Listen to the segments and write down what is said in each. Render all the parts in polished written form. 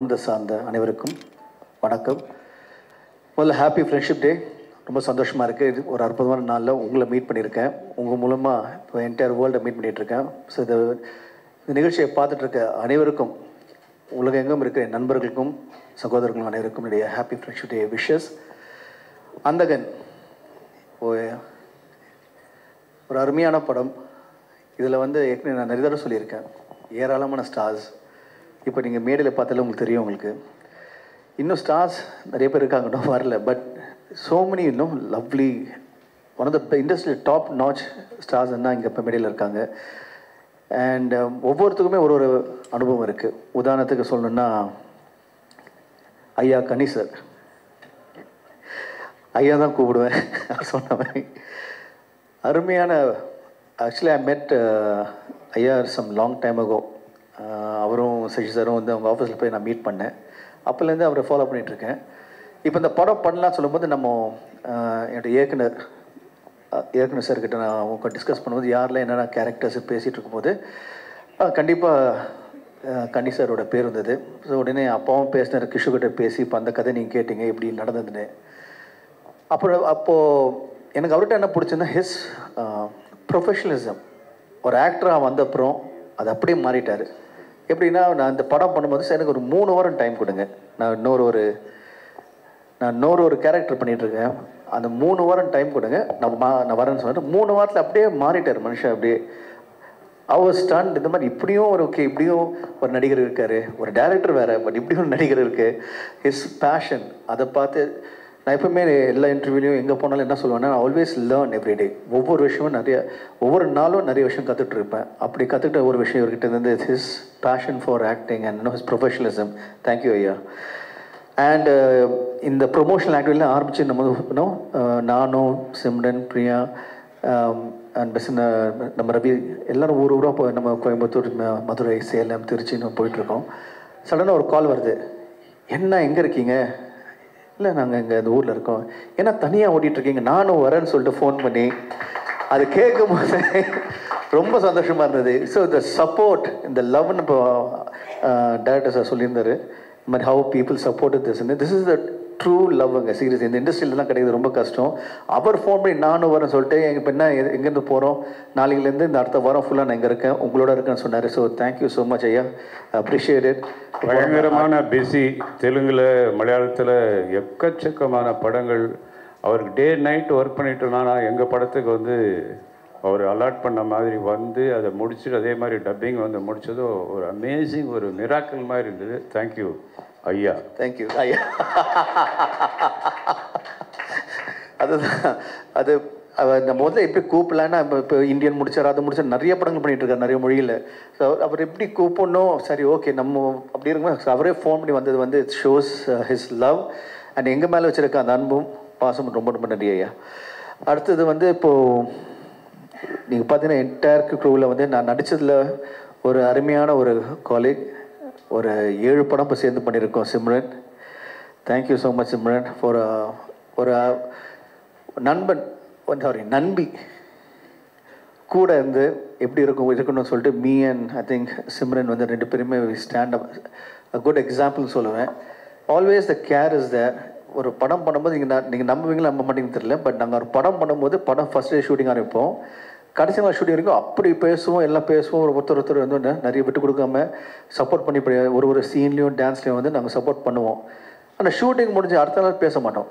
குடும்பத்தை சார்ந்த அனைவருக்கும் வணக்கம். முதல்ல ஹாப்பி ஃப்ரெண்ட்ஷிப் டே. ரொம்ப சந்தோஷமாக இருக்குது. இது ஒரு அற்புதமான நாளில் உங்களை மீட் பண்ணியிருக்கேன். உங்கள் மூலமாக இப்போ என்டையர் வேர்ல்டை மீட் பண்ணிகிட்ருக்கேன். ஸோ இந்த நிகழ்ச்சியை பார்த்துட்ருக்க அனைவருக்கும், உலகெங்கும் இருக்கிற நண்பர்களுக்கும் சகோதரர்களும் அனைவருக்கும் என்னுடைய ஹாப்பி ஃப்ரெண்ட்ஷிப் டே விஷஸ். அந்தகன் ஒரு அருமையான படம். இதில் வந்து ஏற்கனவே நான் நிறைய தடவை சொல்லியிருக்கேன், ஏராளமான ஸ்டார்ஸ். இப்போ நீங்கள் மேடையில் பார்த்தாலே உங்களுக்கு தெரியும். உங்களுக்கு இன்னும் ஸ்டார்ஸ் நிறைய பேர் இருக்காங்க, இன்னும் வரல. பட் ஸோ மெனி இன்னும் லவ்லி ஒன் ஆஃப் த இண்டஸ்ட்ரியில் டாப் நாச் ஸ்டார்ஸ் என்ன இங்கே இப்போ மேடையில் இருக்காங்க. அண்ட் ஒவ்வொருத்துக்குமே ஒரு ஒரு அனுபவம் இருக்குது. உதாரணத்துக்கு சொல்லணுன்னா ஐயா கனி சார், ஐயா தான் கூப்பிடுவேன் சொன்ன மாதிரி. அருமையான, ஆக்சுவலி ஐ மெட் ஐயா சம் லாங் டைம் அகோ. அவரும் சசி சாரும் வந்து அவங்க ஆஃபீஸில் போய் நான் மீட் பண்ணேன். அப்போலேருந்து அவரை ஃபாலோ பண்ணிகிட்ருக்கேன். இப்போ இந்த படம் பண்ணலான்னு சொல்லும்போது நம்ம என்னோடய இயக்குனர் சார்கிட்ட நான் அவங்க டிஸ்கஸ் பண்ணும்போது யாரில் என்னென்ன கேரக்டர்ஸ் பேசிகிட்டு இருக்கும்போது கண்டிப்பாக கனி சாரோட பேர் வந்தது. ஸோ உடனே அப்பாவும் பேசினார், கிஷோர்கிட்ட பேசி இப்போ அந்த கதை நீங்கள் கேட்டிங்க இப்படி நடந்ததுன்னு. அப்போது எனக்கு அவர்கிட்ட என்ன பிடிச்சிருந்தா ஹிஸ் ப்ரொஃபஷனலிசம். ஒரு ஆக்டராக வந்தப்புறம் அது அப்படியே மாறிட்டார். எப்படின்னா, நான் இந்த படம் பண்ணும்போது சார் எனக்கு ஒரு 3 வாரம் டைம் கொடுங்க, நான் இன்னொரு ஒரு கேரக்டர் பண்ணிகிட்ருக்கேன், அந்த 3 வாரம் டைம் கொடுங்க, நான் வரேன்னு சொன்னேன். 3 வாரத்தில் அப்படியே மாறிட்டார் மனுஷன். அப்படியே அவர் ஸ்டாண்ட் இந்த மாதிரி இப்படியும் ஒரு இப்படியும் ஒரு நடிகர் இருக்கார், ஒரு டைரக்டர் வேறு, பட் இப்படியும் ஒரு நடிகர் இருக்குது. ஹிஸ் பேஷன் அதை பார்த்து நான் எப்பவுமே எல்லா இன்டர்வியூலையும் எங்கே போனாலும் என்ன சொல்லுவேன்னா, ஆல்வேஸ் லேர்ன் எவ்ரிடே. ஒவ்வொரு விஷயமும் ஒவ்வொரு நாளும் நிறைய விஷயம் கற்றுட்டு இருப்பேன். அப்படி கற்றுக்கிட்ட ஒரு விஷயம் இவர்கிட்ட இருந்து his passion for acting and his professionalism. Thank you ஐயா. அண்ட் இந்த ப்ரொமோஷனல் ஆக்டிவிட்டியில் ஆரம்பித்து நானும் சிம்ரன், பிரியா அண்ட் நம்ம ரவி எல்லோரும் ஊராக இப்போ நம்ம கோயம்புத்தூர், மதுரை, சேலம், திருச்சி நம்ம போயிட்டுருக்கோம். சடனாக ஒரு கால் வருது, என்ன எங்கே இருக்கீங்க? இல்லை நாங்கள் இங்கே இந்த ஊரில் இருக்கோம். ஏன்னா தனியாக ஓட்டிகிட்ருக்கீங்க, நானும் வரேன்னு சொல்லிட்டு ஃபோன் பண்ணி அது கேட்கும் போது ரொம்ப சந்தோஷமாக இருந்தது. ஸோ இந்த சப்போர்ட், இந்த லவ்னு இப்போ டைரக்டர் சார் சொல்லியிருந்தார், இந்த மாதிரி how people support this is the true லவ்ங்க. சீரியஸ் இந்த இண்டஸ்ட்ரியிலலாம் கிடையாது, ரொம்ப கஷ்டம். அவர் ஃபோன் பண்ணி நானும் வரேன்னு சொல்லிட்டு இப்போ என்ன எங்கேருந்து போகிறோம், நாளையிலேருந்து இந்த அடுத்த வாரம் ஃபுல்லாக நான் இங்கே இருக்கேன், உங்களோட இருக்கேன்னு சொன்னார். ஸோ தேங்க்யூ ஸோ மச் ஐயா, அப்ரிஷியேட் இட். பயங்கரமான பிஸி. தெலுங்கில், மலையாளத்தில் எக்கச்சக்கமான படங்கள். அவருக்கு டே நைட் ஒர்க் பண்ணிட்டோம்னா எங்கள் படத்துக்கு வந்து அவர் அலாட் பண்ண மாதிரி வந்து அதை முடிச்சுட்டு அதே மாதிரி டப்பிங் வந்து முடிச்சதும் ஒரு அமேசிங், ஒரு மிராக்கிள் மாதிரி இருந்தது. தேங்க்யூ ஐயா. தேங்க்யூ ஐயா. அது நம்ம முதல்ல எப்படி கூப்பிடலான்னா, இப்போ இந்தியன் முடிச்சார், அதை முடிச்சார், நிறைய படங்கள் பண்ணிகிட்டு இருக்காரு நிறைய மொழியில். ஸோ அவர் எப்படி கூப்பிடணும், சரி ஓகே நம்ம அப்படி இருக்கும்போது அவரே ஃபோன் பண்ணி வந்தது வந்து it shows his love and எங்கள் மேலே வச்சுருக்க அந்த அன்பும் பாசமும் ரொம்ப ரொம்ப நன்றி ஐயா. அடுத்தது வந்து இப்போது நீங்கள் பார்த்தீங்கன்னா என்டையர் க்ரூவில் வந்து நான் நடித்ததில் ஒரு அருமையான ஒரு காலேஜ், ஒரு 7 படம் இப்போ சேர்ந்து பண்ணியிருக்கோம். Simran, thank you so much Simran for ஒரு நண்பன், நண்பி கூட இருந்து எப்படி இருக்கணும்னு சொல்லிட்டு me and I think Simran வந்து 2 பேருமே stand up a good example சொல்லுவேன். Always the care is there. ஒரு படம் பண்ணும்போது நீங்கள் நம்புவீங்களா நம்ப மாட்டீங்கன்னு தெரியல, பட் நாங்கள் ஒரு படம் பண்ணும்போது படம் ஃபஸ்ட் டே ஷூட்டிங் ஆரம்பிப்போம், கடைசி நாள் ஷூட்டிங் வரைக்கும் அப்படி பேசுவோம், எல்லாம் பேசுவோம். ஒருத்தர் வந்து நிறைய விட்டு கொடுக்காம சப்போர்ட் பண்ணி ஒரு சீன்லேயும் டான்ஸ்லேயும் வந்து நாங்கள் சப்போர்ட் பண்ணுவோம். ஆனால் ஷூட்டிங் முடிஞ்சு அடுத்த நாள் பேச மாட்டோம்.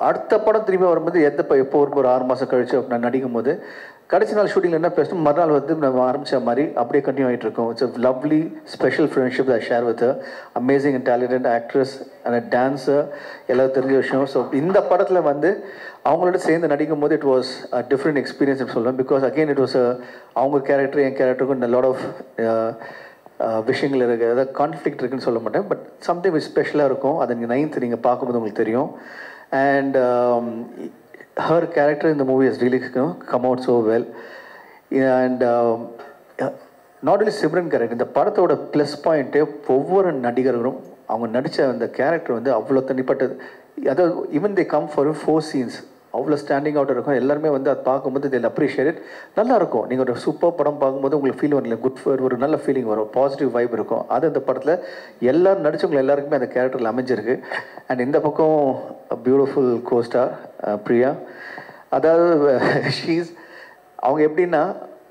அடுத்த படம் திரும்பி வரும்போது எப்போ ஒரு 6 மாதம் கழிச்சு நான் நடிக்கும் போது கடைசி நாள் ஷூட்டிங்கில் என்ன பேசணும், மறுநாள் வந்து நம்ம ஆரம்பித்த மாதிரி அப்படியே கண்டினியூ ஆகிட்டு இருக்கோம். It's a lovely special friendship I share with amazing and talented actress and a dancer, எல்லாரும் தெரிஞ்ச விஷயம். ஸோ இந்த படத்தில் வந்து அவங்களோட சேர்ந்து நடிக்கும் போது it was a different experience சொல்லுவேன். பிகாஸ் அகெயின் இட் வாஸ் அவங்க கேரக்டர் என் கேரக்டருக்கும் லாட் ஆஃப் விஷயங்கள் இருக்குது, அதாவது கான்ஃப்ளிக்ட் இருக்குன்னு சொல்ல மாட்டேன், பட் சம்திங் ஸ்பெஷலாக இருக்கும். அதை நீங்கள் 9th நீங்கள் பார்க்கும்போது உங்களுக்கு தெரியும். And her character in the movie has really come out so well. And not only Simran character, இந்த படத்தோட ப்ளஸ் பாயிண்ட்டே ஒவ்வொரு நடிகர்களும் அவங்க நடித்த அந்த கேரக்டர் வந்து அவ்வளோ தனிப்பட்டது. அதாவது even they come for 4 scenes, அவ்வளோ ஸ்டாண்டிங் அவுட் இருக்கும். எல்லாருமே வந்து அதை பார்க்கும்போது தில் அப்ரிஷியேட். நல்லாயிருக்கும். நீங்கள் ஒரு சூப்பர் படம் பார்க்கும்போது உங்களுக்கு ஃபீல் வரல, ஒரு நல்ல ஃபீலிங் வரும், பாசிட்டிவ் வைப் இருக்கும். அது இந்த படத்தில் எல்லாரும் நடிச்சவங்க எல்லாருக்குமே அந்த கேரக்டரில் அமைஞ்சிருக்கு. அண்ட் இந்த பக்கம் பியூட்டிஃபுல் கோஸ்டார் பிரியா. அதாவது ஷீஸ் அவங்க எப்படின்னா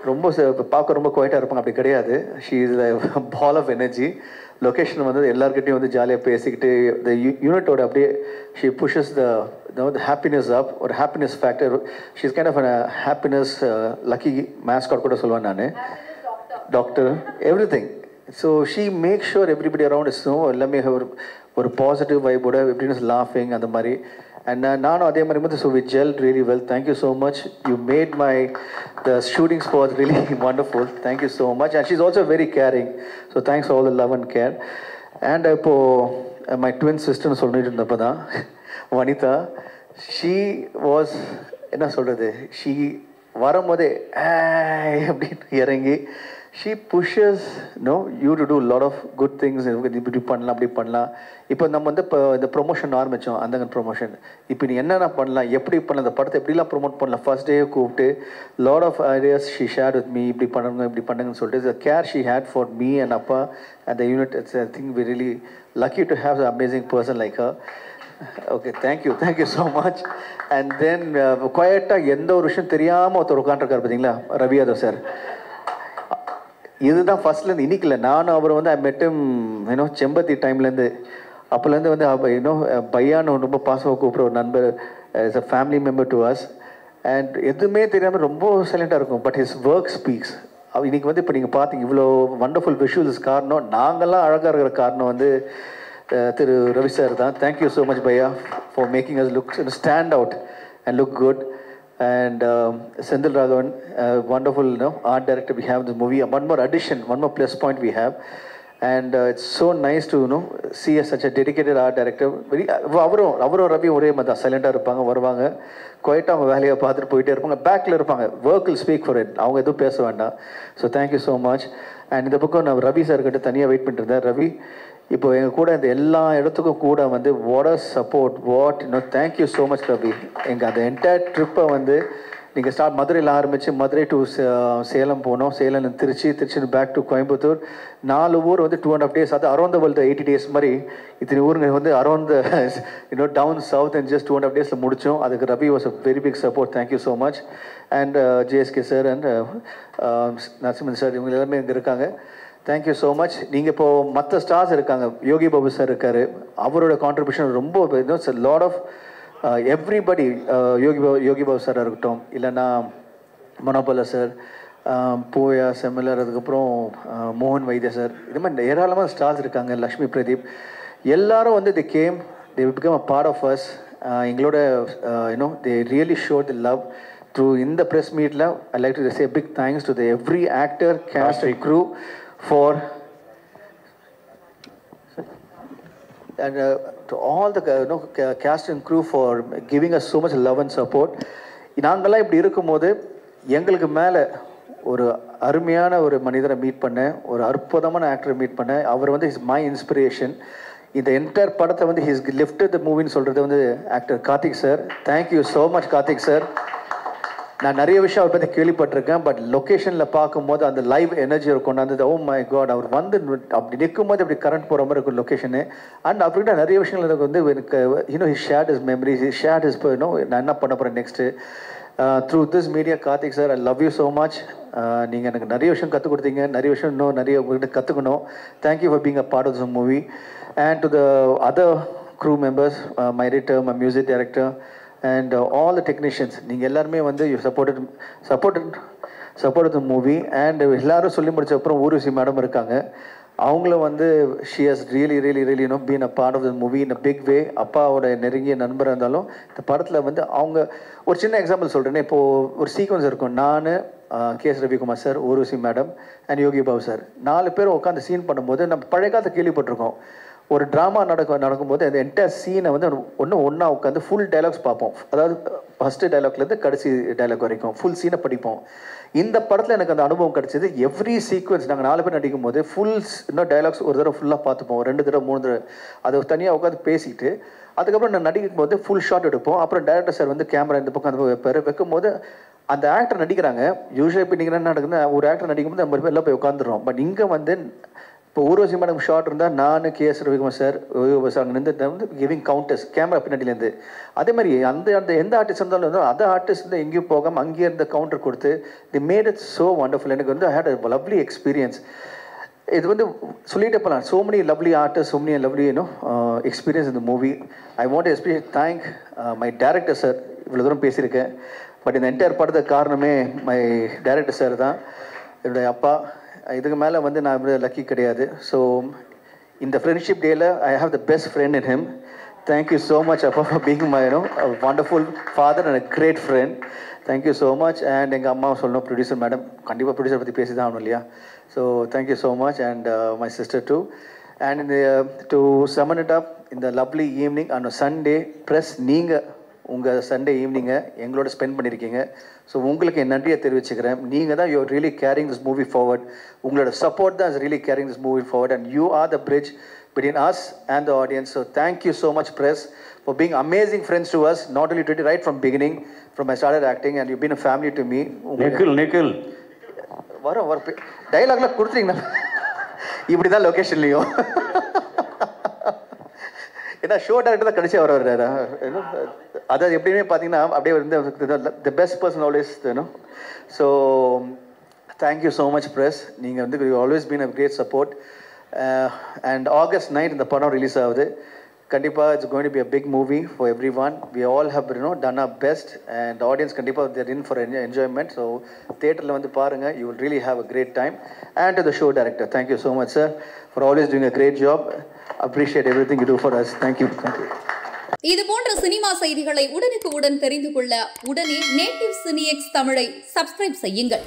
ரொம்ப பார்க்க ரொம்ப குவைட்டாக இருப்பாங்க, அப்படி கிடையாது. She is ball of energy. Location வந்து எல்லாருக்கிட்டையும் வந்து ஜாலியாக பேசிக்கிட்டு இந்த யூனிட்டோட அப்படியே ஷீ புஷஸ் த ஹாப்பினஸ் அப், ஒரு happiness factor. She is kind of happiness lucky mascot கூட சொல்லுவேன் நான், doctor, everything. So she make sure everybody around is எல்லாமே ஒரு பாசிட்டிவ் வைபோட எப்படின்னு லாஃபிங் அந்த மாதிரி. And நானும் அதே மாதிரி வந்து so we gelled really well. Thank you so much. You made the shooting spot really wonderful. Thank you so much. And she is also very caring. So thanks all the love and care. And இப்போது my twin சிஸ்டர்னு சொல்லிட்டு இருந்தப்போ தான் Vanitha, she was என்ன சொல்கிறது, she வரும்போதே அப்படின்னு இறங்கி she pushes you to do a lot of good things. இப்படி பண்ணலாம், அப்படி பண்ணலாம். இப்போ நம்ம வந்து இப்போ இந்த ப்ரொமோஷன் ஆரம்பித்தோம், அந்த ப்ரொமோஷன். இப்போ நீ என்னென்ன பண்ணலாம், எப்படி பண்ணலாம், இந்த படத்தை எப்படிலாம் ப்ரொமோட் பண்ணலாம், ஃபர்ஸ்ட் டே கூப்பிட்டு lot of ideas she share with me. இப்படி பண்ணுங்க, இப்படி பண்ணுங்கன்னு சொல்லிட்டு the care she had for me and அப்பா and the unit. It's I think we really lucky to have an amazing person like her. Okay, thank you so much. And then குவைட்டாக எந்த ஒரு விஷயம் தெரியாமல் ஒருத்தர் உட்காந்துருக்காரு பார்த்தீங்களா, ரவி யாதவ் சார். இதுதான் ஃபர்ஸ்ட்லேருந்து இன்னைக்கு இல்லை, நானும் அவர் வந்து ஐ மெட் ஹிம் செம்பத்தி டைம்லேருந்து. அப்போலேருந்து வந்து பையான்னு ரொம்ப பாசமாக கூப்பிட்ற ஒரு நண்பர், is a family member to us. And எதுவுமே தெரியாமல் ரொம்ப சைலண்ட்டாக இருக்கும், பட் ஹிஸ் ஒர்க் ஸ்பீக்ஸ். இன்னைக்கு வந்து இப்போ நீங்கள் பார்த்தீங்க இவ்வளோ வண்டர்ஃபுல் விஷுவல்ஸ் காரணம், நாங்கள்லாம் அழகாக இருக்கிற காரணம் வந்து திரு ரவி சார் தான். Thank you so much Bhaiya for making as look stand out and look good. And Sendil Raghavan, wonderful art director we have in this movie. One more addition, one more plus point we have. And it's so nice to see such a dedicated art director. அவரும் ரவி ஒரே மாதிரி தான், சைலண்டாக இருப்பாங்க, வருவாங்க குவைட்டாக அவங்க வேலையை பார்த்துட்டு போயிட்டே இருப்பாங்க, பேக்கில் இருப்பாங்க. Work will speak for it, அவங்க எதுவும் பேச வேண்டாம். So thank you so much. And இந்த பக்கம் நான் ரவி சார்கிட்ட தனியாக வெயிட் பண்ணிட்டு இருந்தேன். ரவி இப்போ எங்கள் கூட இந்த எல்லா இடத்துக்கும் கூட வந்து what a support, thank you so much Ravi. எங்கள் அந்த என்டையர் ட்ரிப்பை வந்து நீங்கள் மதுரையில் ஆரம்பித்து மதுரை டு சேலம் போனோம், சேலம் திருச்சி பேக் டு கோயம்புத்தூர், 4 ஊர் வந்து 2.5 days. அது அரௌண்ட் த வேர்ல்டு 80 days மாதிரி இத்தனை ஊருங்க வந்து around the town south and just 2.5 days முடித்தோம். அதுக்கு Ravi was a very big support. Thank you so much. And JSK sir and Narasimhan sir, இவங்க எல்லாருமே இங்கே இருக்காங்க. Thank you so much. நீங்கள் இப்போது மற்ற ஸ்டார்ஸ் இருக்காங்க, யோகி பாபு சார் இருக்கார், அவரோட கான்ட்ரிபியூஷன் ரொம்ப lot of everybody. Yogi Babu சாராக இருக்கட்டும், இல்லைன்னா மனோபல சார், பூயா செம்மிலர், அதுக்கப்புறம் மோகன் வைத்திய சார், இது மாதிரி ஏராளமான ஸ்டார்ஸ் இருக்காங்க, லக்ஷ்மி பிரதீப், எல்லாரும் வந்து they came, they become a part of us. எங்களோட they really showed the love through in the press meet. I'd like to say a big thanks to every actor, cast and crew for and to all the cast and crew for giving us so much love and support. நாங்கள்லாம் இப்படி இருக்கும்போது எங்களுக்கு மேலே ஒரு அருமையான ஒரு மனிதரை meet பண்ணேன், ஒரு அற்புதமான ஆக்டரை மீட் பண்ணேன். அவர் வந்து இஸ் மை இன்ஸ்பிரேஷன். இந்த என்டையர் படத்தை வந்து ஹிஸ் லிஃப்டட் த மூவின்னு சொல்கிறது வந்து actor Karthik sir. Thank you so much Karthik sir. நான் நிறைய விஷயம் அவரை பற்றி கேள்விப்பட்டிருக்கேன், பட் லொக்கேஷனில் பார்க்கும்போது அந்த லைவ் எனர்ஜி கொண்டாந்து ஓ மை காட், அவர் வந்து அப்படி நிற்கும் போது அப்படி கரண்ட் போகிற மாதிரி இருக்கும் லொக்கேஷனு. அண்ட் அப்படின்னா நிறைய விஷயங்கள் எனக்கு வந்து எனக்கு he shared is memories, he shared is நான் என்ன பண்ண போகிறேன் next through this media. Karthik sir, I love you so much. நீங்கள் எனக்கு நிறைய விஷயம் கற்றுக் கொடுத்தீங்க, நிறைய விஷயம் இன்னும் நிறைய உங்கள்கிட்ட கற்றுக்கணும். Thank you for being a part of this movie. And to the other crew members, my editor, my music director and all the technicians, நீங்கள் எல்லாருமே வந்து you supported the movie. and எல்லாரும் சொல்லி முடிச்ச அப்புறம் ஊர்வசி மேடம் இருக்காங்க, அவங்களும் வந்து she has really been a part of the movie in a big way. அப்பாவோட நெருங்கிய நண்பராக இருந்தாலும் இந்த படத்தில் வந்து அவங்க ஒரு சின்ன எக்ஸாம்பிள் சொல்கிறேன்னே. இப்போது ஒரு சீக்வன்ஸ் இருக்கும், நான் KS Ravikumar sir, Urvashi madam and Yogi Babu sir 4 பேர் உட்காந்து சீன் பண்ணும்போது நம்ம பழைய காலத்தை கேள்விப்பட்டிருக்கோம். ஒரு ட்ராமா நடக்கும்போது அந்த என்டையர் சீனை வந்து ஒன்றா உட்காந்து ஃபுல் டைலாக்ஸ் பார்ப்போம். அதாவது ஃபஸ்ட்டு டைலாக்லேருந்து கடைசி டைலாக் வரைக்கும் ஃபுல் சீனை படிப்போம். இந்த படத்தில் எனக்கு அந்த அனுபவம் கிடச்சிது. எவ்ரி சீக்வன்ஸ் நாங்கள் 4 பேர் நடிக்கும் போது இன்னும் டைலாக்ஸ் ஒரு தடவை ஃபுல்லாக பார்த்துப்போம், 2 தடவை 3 தடவை அதை தனியாக உட்காந்து பேசிட்டு அதுக்கப்புறம் நான் நடிக்கும் போது ஃபுல் ஷாட் எடுப்போம். அப்புறம் டைரக்டர் சார் வந்து கேமரா இந்த பக்கம் அந்த பக்கம் வைப்பார். வைக்கும்போது அந்த ஆக்டர் நடிக்கிறாங்க. யூஸ்வலாக இப்போ நீங்கள் என்ன நடக்குதுன்னா ஒரு ஆக்டர் நடிக்கும்போது நம்ம பேர் எல்லாம் போய் உட்காந்துடுறோம். பட் இங்கே வந்து இப்போ ஊர்வசி மேடம் ஷார்ட் இருந்தால் நான் கேஎஸ் ரவிக்குமார் சார் அங்கே நின்று வந்து கிவிங் கவுண்டர்ஸ் கேமரா பின்னாடிலேருந்து. அதே மாதிரி அந்த எந்த ஆர்டிஸ்ட் இருந்தாலும் அந்த ஆர்டிஸ்ட் வந்து எங்கேயும் போகாமல் அங்கேயே இருந்த கவுண்டர் கொடுத்து they made it so wonderful. எனக்கு வந்து I had a lovely experience. இது வந்து சொல்லிகிட்டே போகலாம். So many lovely artist, so many lovely experience இந்த movie. I want especially thank my director sir. இவ்வளோ தூரம் பேசியிருக்கேன். பட் இந்த என்டையர் படத்துக்கு காரணமே மை டைரக்டர் சார் தான், என்னுடைய அப்பா. இதுக்கு மேலே வந்து நான் லக்கி கிடையாது. ஸோ இந்த ஃப்ரெண்ட்ஷிப் டேயில் I have the best friend in him. Thank you so much அப்பா for being my wonderful father and a great friend. Thank you so much. And எங்கள் அம்மா சொல்லணும், ப்ரொடியூசர் மேடம், கண்டிப்பாக ப்ரொடியூசர் பற்றி பேசி தான் ஆகணும் இல்லையா? So thank you so much. And my sister too. And to sum it up இந்த lovely evening on Sunday plus நீங்கள் உங்கள் சண்டே ஈவினிங்கை எங்களோட ஸ்பெண்ட் பண்ணியிருக்கீங்க. ஸோ உங்களுக்கு என் நன்றியை தெரிவிச்சுக்கிறேன். நீங்கள் தான் you are really carrying this movie forward. உங்களோட சப்போர்ட் தான் is really carrying this movie forward and you are the bridge between us and the audience. So thank you so much press for being amazing friends to us, not only today, right from beginning, from I started acting, and you've been a family to me. Nikhil வர டயலாக்ல கொடுத்தீங்கன்னா இப்படி தான் லொகேஷன்லையும் ஏன்னா show director தான் கடைசியாக வர்றாரு. அதாவது எப்படியுமே பார்த்தீங்கன்னா அப்படியே வந்து the best person always. So thank you so much press. நீங்கள் வந்து you always been a great support. And August 9 இந்த படம் ரிலீஸ் ஆகுது. கண்டிப்பாக it's going to be a big movie for everyone. We all have done our best and audience கண்டிப்பாக there in for enjoyment. So தியேட்டரில் வந்து பாருங்கள், you will really have a great time. And to the show director, thank you so much sir for always doing a great job. Appreciate everything you do for us. Thank you. இது போன்ற cinema செய்திகளை உடனுக்குடன் தெரிந்து கொள்ள உடனே நேட்டிவ் சினிஎக்ஸ் தமிழை subscribe செய்யுங்கள்.